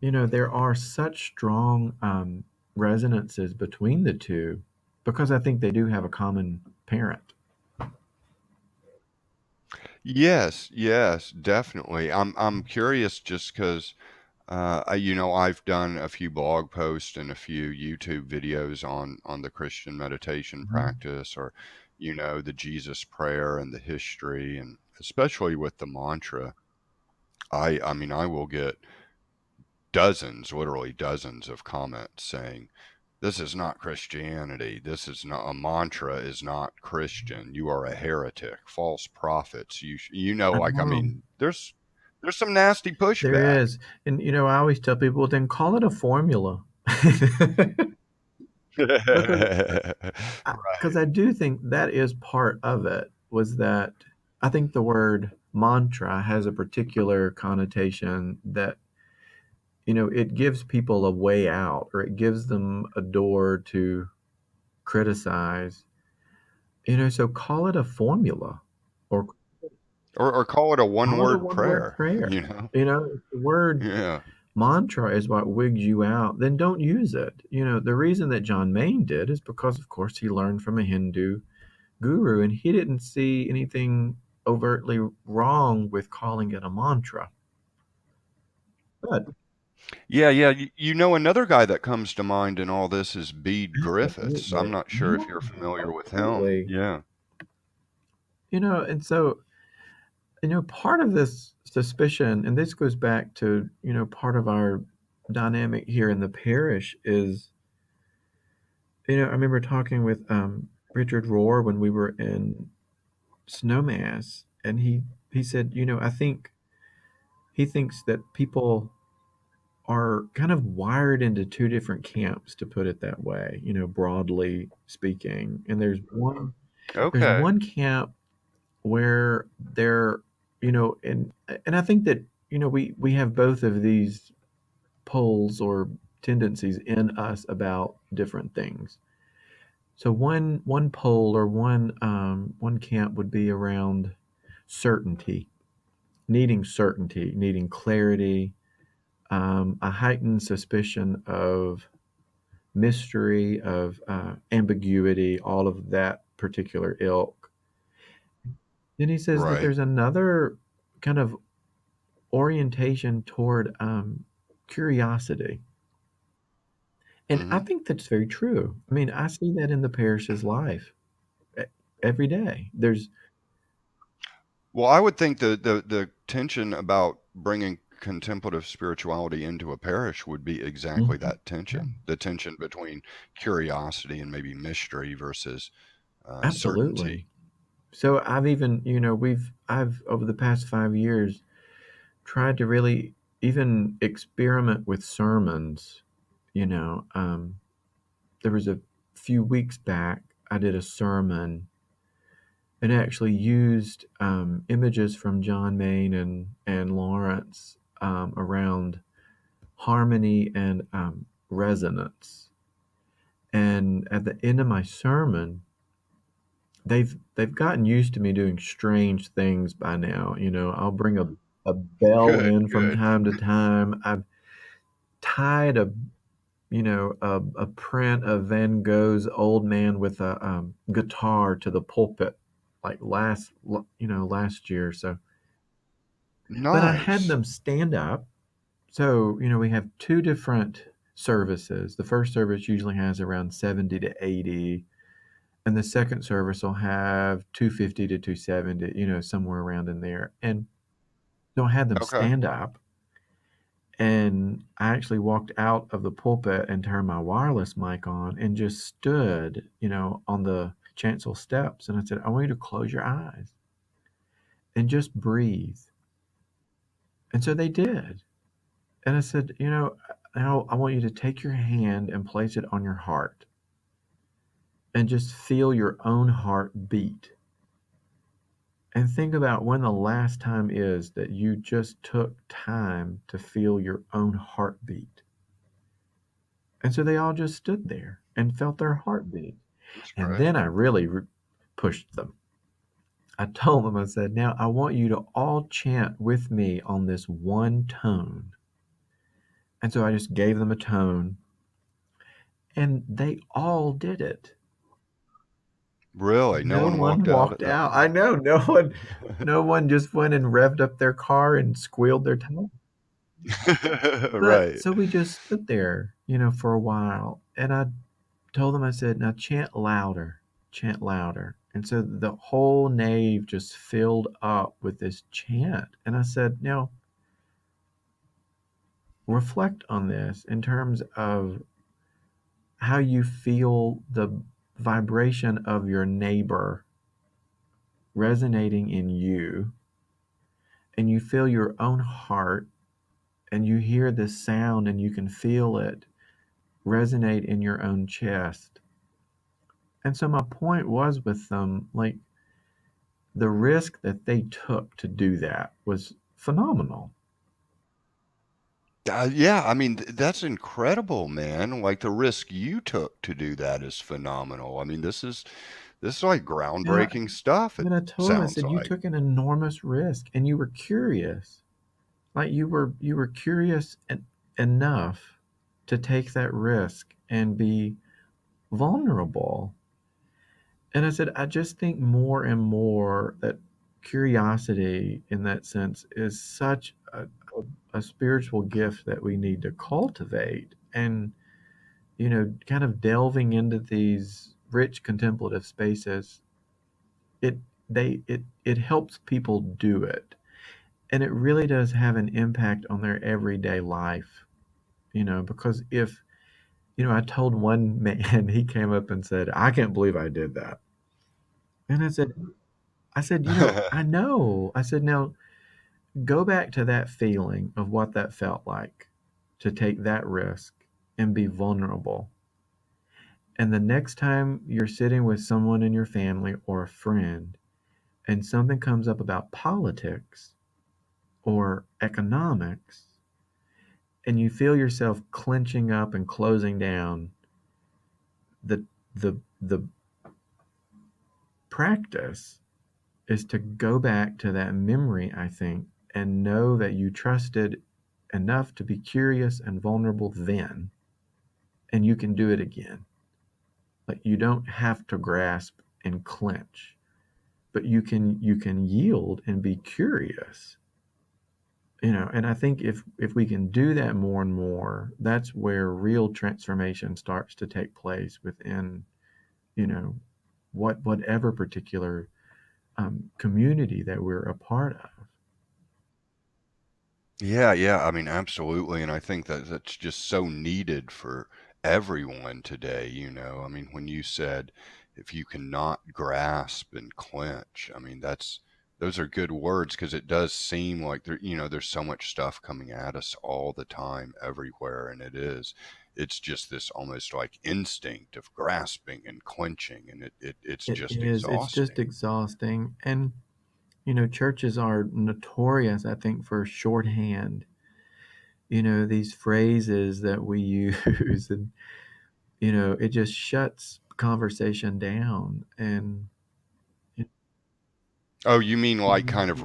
there are such strong resonances between the two, because I think they do have a common parent. Yes, definitely. I'm curious just because I've done a few blog posts and a few YouTube videos on the Christian meditation Mhm. practice, or the Jesus prayer and the history, and especially with the mantra. I mean, I will get dozens, literally dozens of comments saying, this is not Christianity. This is not a mantra. Is not Christian. You are a heretic. False prophets. Like, I Oh, mean, there's some nasty there pushback. is. And, I always tell people, well, then call it a formula. Because Right. I do think that is part of it, was that I think the word mantra has a particular connotation that, it gives people a way out, or it gives them a door to criticize. So call it a formula, or Or call it a one call it a word one-word prayer. prayer. If the word Yeah. mantra is what wigs you out, then don't use it. The reason that John Main did is because, of course, he learned from a Hindu guru, and he didn't see anything overtly wrong with calling it a mantra. But Yeah. Another guy that comes to mind in all this is Bede Griffiths. I'm absolutely, not sure if yeah, you're familiar with him. absolutely. Yeah. And so, part of this suspicion, and this goes back to, part of our dynamic here in the parish is, I remember talking with Richard Rohr when we were in Snowmass, and he said, I think he thinks that people are kind of wired into two different camps, to put it that way, broadly speaking. And there's Okay. one camp where they're, and I think that, we have both of these poles or tendencies in us about different things. So one pole, or one camp, would be around certainty, needing clarity, a heightened suspicion of mystery, of ambiguity, all of that particular ilk. Then he says that Right. there's another kind of orientation toward curiosity. And I Hmm. think that's very true. I mean, I see that in the parish's life e- every day. There's Well, I would think the tension about bringing contemplative spirituality into a parish would be exactly Mhm. that tension, the tension between curiosity and maybe mystery versus certainty. Absolutely. So I've even, I've over the past 5 years tried to really even experiment with sermons. You know, there was a few weeks back I did a sermon and actually used images from John Main and Lawrence around harmony and resonance. And at the end of my sermon, they've gotten used to me doing strange things by now. I'll bring a bell Good, in from good. time to time. I've tied a print of Van Gogh's Old Man with a guitar to the pulpit, like last year. So, but I had Nice. them stand up. So we have two different services. The first service usually has around 70 to 80, and the second service will have 250 to 270, somewhere around in there. And so I had them Okay. stand up, and I actually walked out of the pulpit and turned my wireless mic on and just stood, on the chancel steps. And I said, I want you to close your eyes and just breathe. And so they did. And I said, now I want you to take your hand and place it on your heart and just feel your own heart beat. And think about when the last time is that you just took time to feel your own heartbeat. And so they all just stood there and felt their heartbeat. That's And great. then I really pushed them. I told them, I said, now I want you to all chant with me on this one tone. And so I just gave them a tone, and they all did it. Really? No No one one walked out at walked that out. I point? know no one just went and revved up their car and squealed their tire. But Right. so we just stood there, for a while. And I told them, I said, now chant louder, chant louder. And so the whole nave just filled up with this chant. And I said, now reflect on this in terms of how you feel the vibration of your neighbor resonating in you, and you feel your own heart, and you hear the sound and you can feel it resonate in your own chest. And so my point was with them, like, the risk that they took to do that was phenomenal. Yeah, I mean, that's incredible, man. Like the risk you took to do that is phenomenal. I mean, this is like And I, groundbreaking stuff, it and I told them, I sounds said, you like. took an enormous risk and you were curious. Like you were curious enough to take that risk and be vulnerable. And I said, I just think more and more that curiosity in that sense is such a spiritual gift that we need to cultivate. And, kind of delving into these rich contemplative spaces, it it helps people do it. And it really does have an impact on their everyday life, because if, I told one man, he came up and said, I can't believe I did that. And I said, I know. I said, now go back to that feeling of what that felt like to take that risk and be vulnerable. And the next time you're sitting with someone in your family or a friend and something comes up about politics or economics and you feel yourself clenching up and closing down, the the practice is to go back to that memory, I think, and know that you trusted enough to be curious and vulnerable then, and you can do it again. Like, you don't have to grasp and clench. but you can yield and be curious. And I think if we can do that more and more, that's where real transformation starts to take place within, whatever particular community that we're a part of. Yeah, yeah. I mean, absolutely. And I think that that's just so needed for everyone today, you know. I mean, when you said if you cannot grasp and clench, I mean, those are good words because it does seem like there's so much stuff coming at us all the time, everywhere, and it's just this almost like instinct of grasping and clenching, and it's It just is. It's just exhausting. exhausting. And, churches are notorious, I think, for shorthand, these phrases that we use. And, it just shuts conversation down. And, Oh, you mean like kind of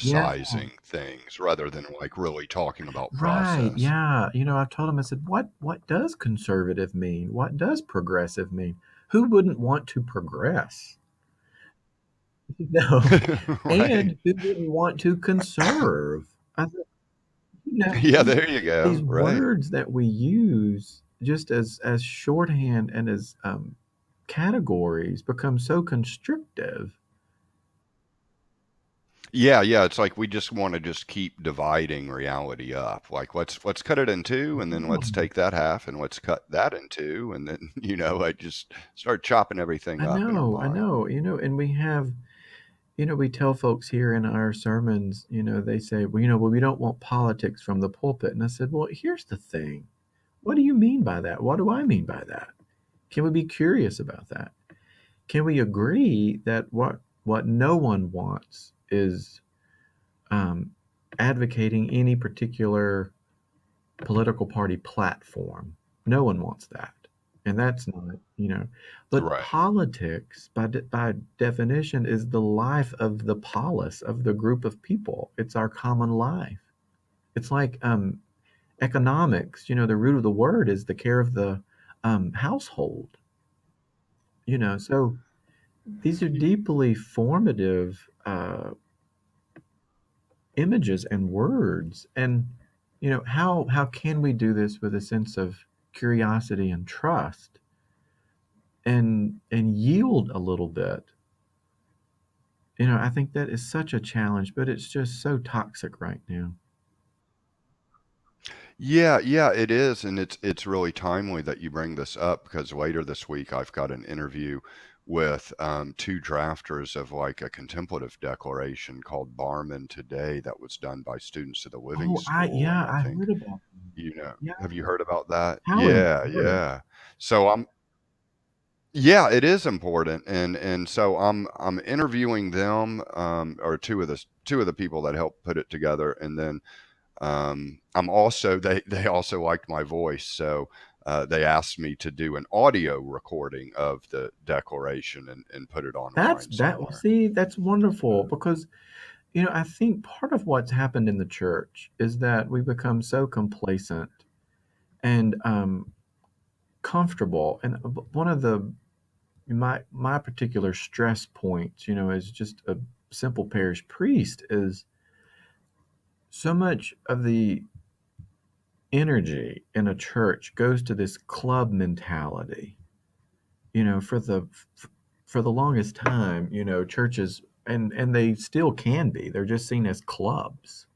yeah, religiousizing things rather than like really talking about right. process? Yeah. I've told him, I said, what does conservative mean? What does progressive mean? Who wouldn't want to progress? No. Right. And who wouldn't want to conserve? I said, Yeah, there you these go. Right. words that we use just as shorthand and as categories become so constrictive. Yeah, yeah, it's like we just want to just keep dividing reality up. Like let's cut it in two and then let's take that half and let's cut that in two and then, I just start chopping everything up in our I mind. know, and we have, we tell folks here in our sermons, they say, well, we don't want politics from the pulpit. And I said, well, here's the thing. What do you mean by that? What do I mean by that? Can we be curious about that? Can we agree that what no one wants is um, advocating any particular political party platform? No one wants that, and that's not, But Right. politics, by definition, is the life of the polis of the group of people. It's our common life. It's like economics. The root of the word is the care of the household. So these are deeply formative images and words. And how can we do this with a sense of curiosity and trust, and yield a little bit? I think that is such a challenge, but it's just so toxic right now. Yeah, yeah, it is, and it's really timely that you bring this up because later this week I've got an interview with two drafters of like a contemplative declaration called Barman Today that was done by students of the Living Oh, I School, yeah, and I I think heard about that. Yeah, have you heard about that? how Yeah, important. yeah. So yeah, it is important, and so I'm interviewing them, or two of the people that helped put it together, and then I'm also they also liked my voice, so they asked me to do an audio recording of the declaration and put it That's online that. somewhere. See, that's wonderful because I think part of what's happened in the church is that we become so complacent and comfortable. And one of the my particular stress points, as just a simple parish priest, is so much of the energy in a church goes to this club mentality. For the longest time, churches, and they still can be. They're just seen as clubs.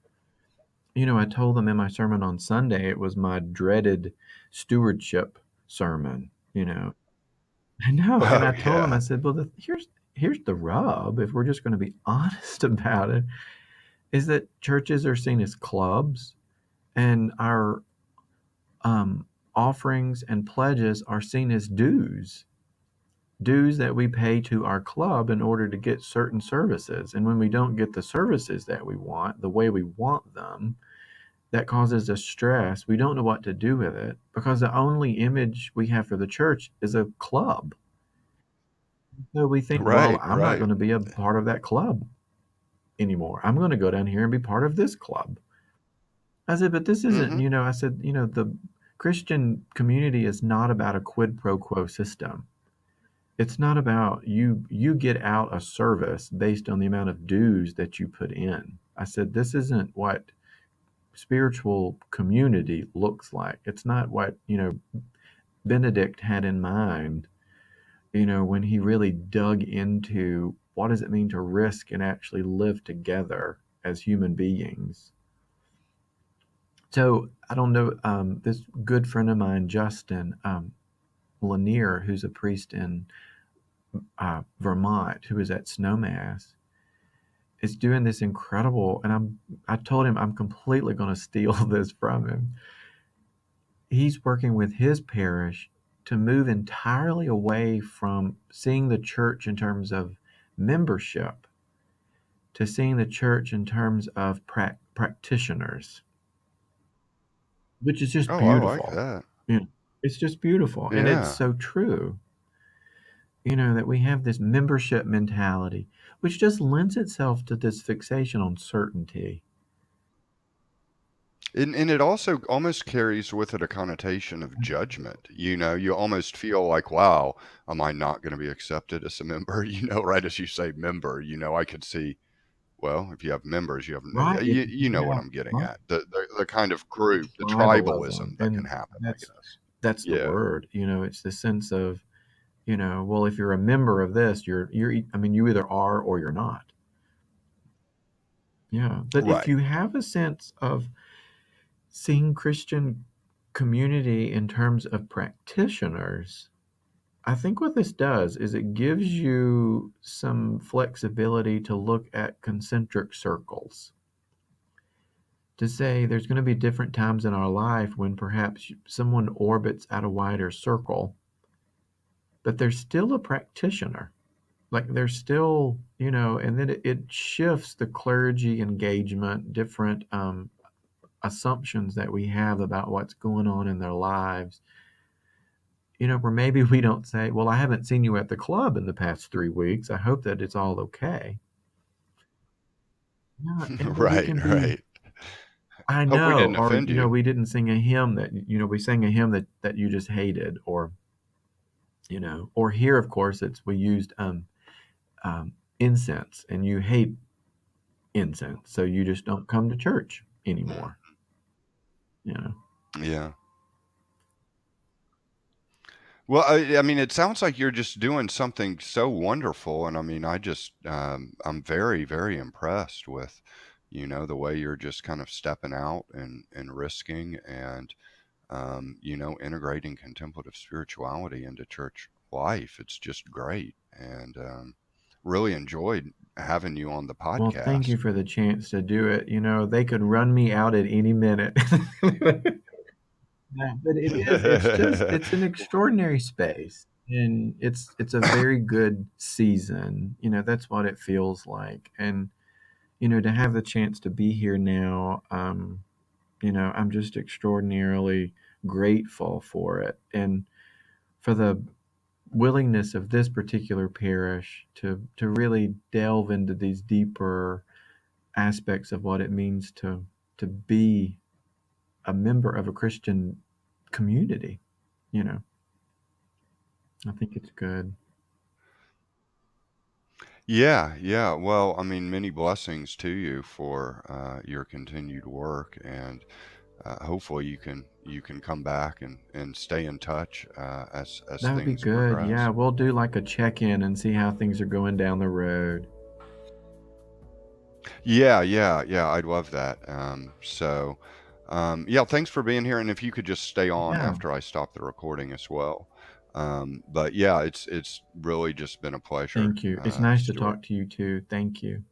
I told them in my sermon on Sunday, it was my dreaded stewardship sermon. I know, and Oh I told them, I yeah, said, well, here's the rub. If we're just going to be honest about it, is that churches are seen as clubs, and our um, offerings and pledges are seen as dues that we pay to our club in order to get certain services. And when we don't get the services that we want the way we want them, that causes us stress. We don't know what to do with it because the only image we have for the church is a club. So we think, well, right, I'm not right. going to be a part of that club anymore. I'm going to go down here and be part of this club. I said, but this isn't, Hmm. I said, the Christian community is not about a quid pro quo system. It's not about you get out a service based on the amount of dues that you put in. I said, this isn't what spiritual community looks like. It's not what, Benedict had in mind, when he really dug into what does it mean to risk and actually live together as human beings. So I don't know, this good friend of mine, Justin Lanier, who's a priest in Vermont, who was at Snowmass, is doing this incredible, and I told him I'm completely going to steal this from him. He's working with his parish to move entirely away from seeing the church in terms of membership to seeing the church in terms of practitioners, which is just Oh, I like beautiful. that. It's just beautiful, and it's Yeah. so true. That we have this membership mentality, which just lends itself to this fixation on certainty. And it also almost carries with it a connotation of judgment. You almost feel like, wow, am I not going to be accepted as a member? Right as you say member, I could see, well, if you have members, you have, Right. you know what Yeah. I'm getting Right. at. The kind of group, the Tribalism. tribalism that can And happen, I that's guess. that's the Yeah. word. It's the sense of, well, if you're a member of this, I mean, you either are or you're not. Yeah. But if Right. you have a sense of seeing Christian community in terms of practitioners, I think what this does is it gives you some flexibility to look at concentric circles. To say there's going to be different times in our life when perhaps someone orbits at a wider circle, but they're still a practitioner. Like they're still, and then it shifts the clergy engagement, different assumptions that we have about what's going on in their lives. Where maybe we don't say, well, I haven't seen you at the club in the past 3 weeks. I hope that it's all okay. Yeah, and we Right. can be, Right. I Hope we know, didn't or, offend you. we didn't sing a hymn that, we sang a hymn that you just hated, or, or here, of course, we used incense and you hate incense. So you just don't come to church anymore, you know. Yeah. Well, I mean, it sounds like you're just doing something so wonderful, and I mean, I'm very, very impressed with, the way you're just kind of stepping out and risking and, integrating contemplative spirituality into church life. It's just great, and really enjoyed having you on the Well, thank you podcast. for the chance to do it. They could run me out at any minute. Yeah, but it's an extraordinary space, and it's a very good season. That's what it feels like. And, to have the chance to be here now, I'm just extraordinarily grateful for it. And for the willingness of this particular parish to really delve into these deeper aspects of what it means to be a member of a Christian community. You know, I think it's good. Yeah, yeah. Well, I mean, many blessings to you for your continued work, and hopefully you can come back and stay in touch as That would be things good. Yeah, progress. we'll do like a check-in and see how things are going down the road. Yeah, yeah, yeah. I'd love that. Yeah. Thanks for being here, and if you could just stay on Yeah, after I stop the recording as well. But yeah, it's really just been a pleasure, thank you. It's nice to Stuart. talk to you too. Thank you.